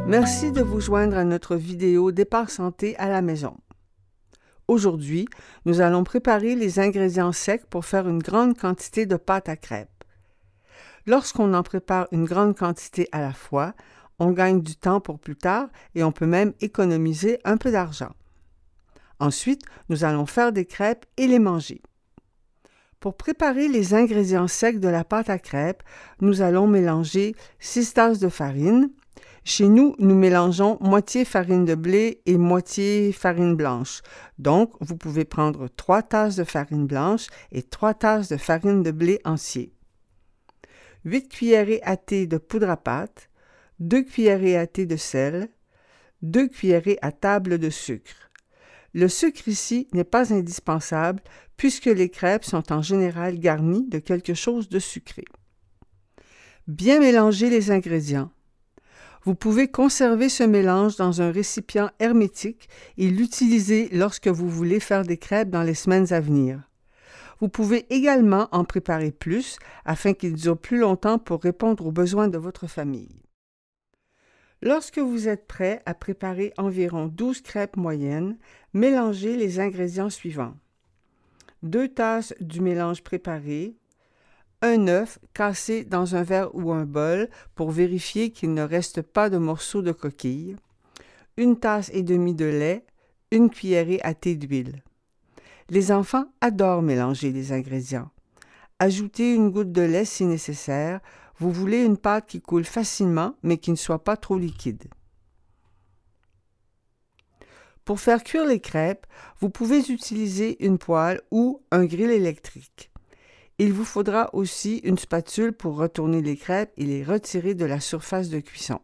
Merci de vous joindre à notre vidéo Départ santé à la maison. Aujourd'hui, nous allons préparer les ingrédients secs pour faire une grande quantité de pâte à crêpes. Lorsqu'on en prépare une grande quantité à la fois, on gagne du temps pour plus tard et on peut même économiser un peu d'argent. Ensuite, nous allons faire des crêpes et les manger. Pour préparer les ingrédients secs de la pâte à crêpes, nous allons mélanger 6 tasses de farine. Chez nous, nous mélangeons moitié farine de blé et moitié farine blanche. Donc, vous pouvez prendre 3 tasses de farine blanche et 3 tasses de farine de blé entier. 8 cuillerées à thé de poudre à pâte, 2 cuillerées à thé de sel, 2 cuillerées à table de sucre. Le sucre ici n'est pas indispensable puisque les crêpes sont en général garnies de quelque chose de sucré. Bien mélanger les ingrédients. Vous pouvez conserver ce mélange dans un récipient hermétique et l'utiliser lorsque vous voulez faire des crêpes dans les semaines à venir. Vous pouvez également en préparer plus afin qu'ils durent plus longtemps pour répondre aux besoins de votre famille. Lorsque vous êtes prêt à préparer environ 12 crêpes moyennes, mélangez les ingrédients suivants. 2 tasses du mélange préparé, un œuf cassé dans un verre ou un bol pour vérifier qu'il ne reste pas de morceaux de coquille, 1 tasse et demie de lait, 1 cuillerée à thé d'huile. Les enfants adorent mélanger les ingrédients. Ajoutez une goutte de lait si nécessaire. Vous voulez une pâte qui coule facilement mais qui ne soit pas trop liquide. Pour faire cuire les crêpes, vous pouvez utiliser une poêle ou un grill électrique. Il vous faudra aussi une spatule pour retourner les crêpes et les retirer de la surface de cuisson.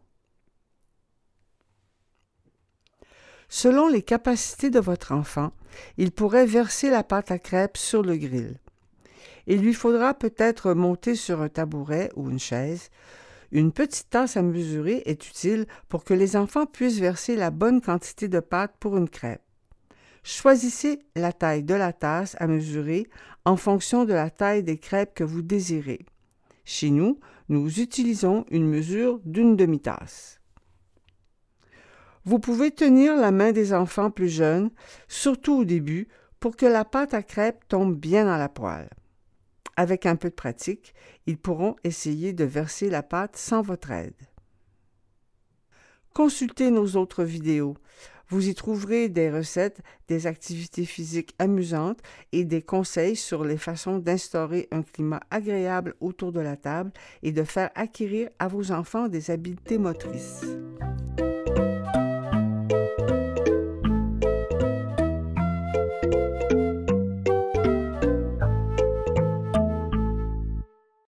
Selon les capacités de votre enfant, il pourrait verser la pâte à crêpes sur le grill. Il lui faudra peut-être monter sur un tabouret ou une chaise. Une petite tasse à mesurer est utile pour que les enfants puissent verser la bonne quantité de pâte pour une crêpe. Choisissez la taille de la tasse à mesurer en fonction de la taille des crêpes que vous désirez. Chez nous, nous utilisons une mesure d'une demi-tasse. Vous pouvez tenir la main des enfants plus jeunes, surtout au début, pour que la pâte à crêpes tombe bien dans la poêle. Avec un peu de pratique, ils pourront essayer de verser la pâte sans votre aide. Consultez nos autres vidéos. Vous y trouverez des recettes, des activités physiques amusantes et des conseils sur les façons d'instaurer un climat agréable autour de la table et de faire acquérir à vos enfants des habiletés motrices.